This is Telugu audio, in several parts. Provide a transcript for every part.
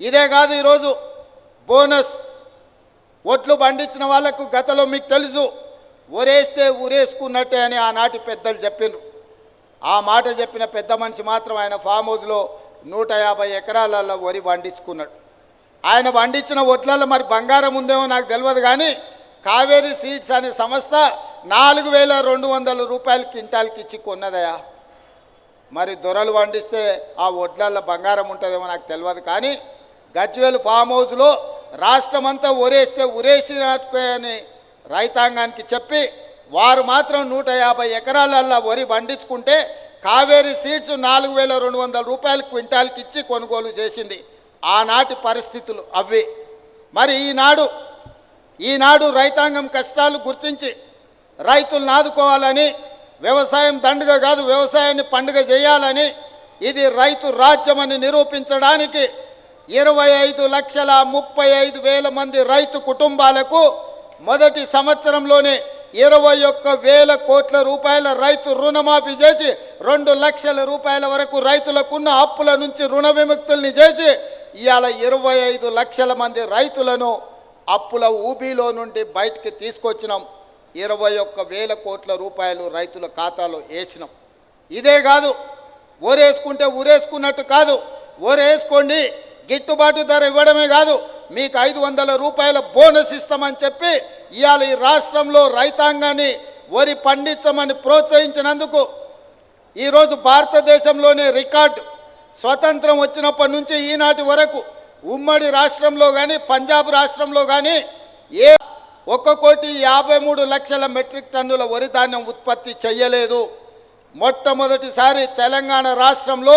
ఇదే కాదు, ఈరోజు బోనస్ ఒట్లు పండించిన వాళ్లకు గతంలో మీకు తెలుసు, ఊరేస్తే ఊరేసుకున్నట్టే అని ఆనాటి పెద్దలు చెప్పినారు. ఆ మాట చెప్పిన పెద్ద మనిషి మాత్రం ఆయన ఫామ్ హౌస్లో 150 ఎకరాలలో వరి పండించుకున్నాడు. ఆయన పండించిన ఒట్లలో మరి బంగారం ఉందేమో నాకు తెలియదు, కానీ కావేరీ సీడ్స్ అనే సంస్థ 4200 రూపాయలు క్వింటాల్కి ఇచ్చి కొన్నదయా. మరి దొరలు పండిస్తే ఆ ఒడ్లల్లో బంగారం ఉంటుందేమో నాకు తెలియదు, కానీ గజ్వేల్ ఫామ్ హౌస్లో రాష్ట్రమంతా ఊరేస్తే ఊరేసినట్టు అని రైతాంగానికి చెప్పి వారు మాత్రం 150 ఎకరాలల్లో వరి పండించుకుంటే కావేరీ సీడ్స్ 4200 రూపాయలు క్వింటాల్కి ఇచ్చి కొనుగోలు చేసింది. ఆనాటి పరిస్థితులు అవి. మరి ఈనాడు రైతాంగం కష్టాలు గుర్తించి రైతులను ఆదుకోవాలని, వ్యవసాయం దండుగ కాదు వ్యవసాయాన్ని పండుగ చేయాలని, ఇది రైతు రాజ్యమని నిరూపించడానికి 25,35,000 మంది రైతు కుటుంబాలకు మొదటి సంవత్సరంలోనే 21,000 కోట్ల రూపాయల రైతు రుణమాఫీ చేసి 2 లక్షల రూపాయల వరకు రైతులకున్న అప్పుల నుంచి రుణ విముక్తుల్ని చేసి ఇవాళ 25 లక్షల మంది రైతులను అప్పుల ఊబిలో నుండి బయటికి తీసుకొచ్చినాం. 21,000 కోట్ల రూపాయలు రైతుల ఖాతాలో వేసినాం. ఇదే కాదు, ఊరేసుకుంటే ఊరేసుకున్నట్టు కాదు, ఊరేసుకోండి గిట్టుబాటు ధర ఇవ్వడమే కాదు, మీకు 500 రూపాయల బోనస్ ఇస్తామని చెప్పి ఇవాళ ఈ రాష్ట్రంలో రైతాంగాన్ని వరి పండించమని ప్రోత్సహించినందుకు ఈరోజు భారతదేశంలోనే రికార్డు. స్వతంత్రం వచ్చినప్పటి నుంచి ఈనాటి వరకు ఉమ్మడి రాష్ట్రంలో కానీ పంజాబ్ రాష్ట్రంలో కానీ 1,53,00,000 మెట్రిక్ టన్నుల వరి ధాన్యం ఉత్పత్తి చేయలేదు. మొట్టమొదటిసారి తెలంగాణ రాష్ట్రంలో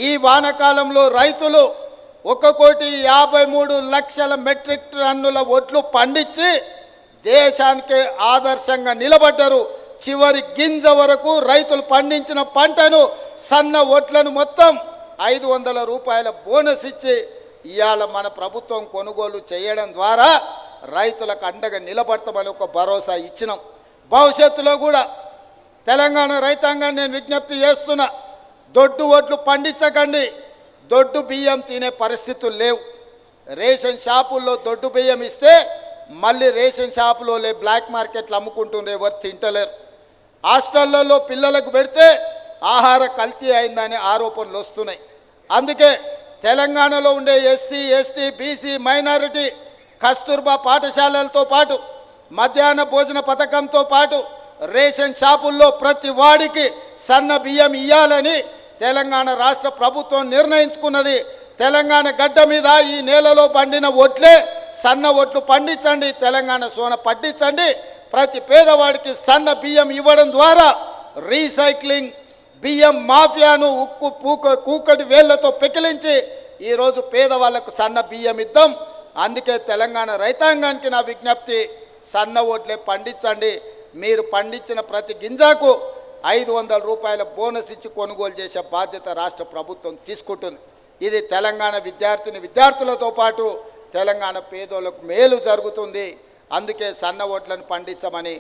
ఈ వానాకాలంలో రైతులు 1,53,00,000 మెట్రిక్ టన్నుల వడ్లు పండించి దేశానికే ఆదర్శంగా నిలబడ్డారు. చివరి గింజ వరకు రైతులు పండించిన పంటను సన్న వడ్లను మొత్తం 500 రూపాయల బోనస్ ఇచ్చి ఇవాళ మన ప్రభుత్వం కొనుగోలు చేయడం ద్వారా రైతులకు అండగా నిలబడతామని ఒక భరోసా ఇచ్చినాం. భవిష్యత్తులో కూడా తెలంగాణ రైతాంగాన్ని నేను విజ్ఞప్తి చేస్తున్నా, దొడ్డు వడ్లు పండించకండి, దొడ్డు బియ్యం తినే పరిస్థితులు లేవు. రేషన్ షాపుల్లో దొడ్డు బియ్యం ఇస్తే మళ్ళీ రేషన్ షాపులో బ్లాక్ మార్కెట్లు అమ్ముకుంటుండే, ఎవరు తింటలేరు. హాస్టళ్లలో పిల్లలకు పెడితే ఆహార కల్తీ అయిందని ఆరోపణలు వస్తున్నాయి. అందుకే తెలంగాణలో ఉండే SC, ST, BC, minority Kasturba పాఠశాలలతో పాటు మధ్యాహ్న భోజన పథకంతో పాటు రేషన్ షాపుల్లో ప్రతి వాడికి సన్న బియ్యం ఇవ్వాలని తెలంగాణ రాష్ట్ర ప్రభుత్వం నిర్ణయించుకున్నది. తెలంగాణ గడ్డ మీద ఈ నేలలో పండిన వడ్లే సన్న వడ్లు పండించండి, తెలంగాణ సోన పండించండి. ప్రతి పేదవాడికి సన్న బియ్యం ఇవ్వడం ద్వారా రీసైక్లింగ్ బియ్యం మాఫియాను కూకటి వేళ్లతో పెకిలించి ఈరోజు పేదవాళ్లకు సన్న బియ్యం ఇద్దాం. అందుకే తెలంగాణ రైతాంగానికి నా విజ్ఞప్తి, సన్న వడ్లే పండించండి. మీరు పండించిన ప్రతి గింజకు 500 రూపాయల బోనస్ ఇచ్చి కొనుగోలు చేసే బాధ్యత రాష్ట్ర ప్రభుత్వం తీసుకుంటుంది. ఇది తెలంగాణ విద్యార్థులతో పాటు తెలంగాణ పేదోళ్లకు మేలు జరుగుతుంది. అందుకే సన్న వడ్లను పండించమని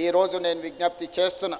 ఈరోజు నేను విజ్ఞప్తి చేస్తున్నా.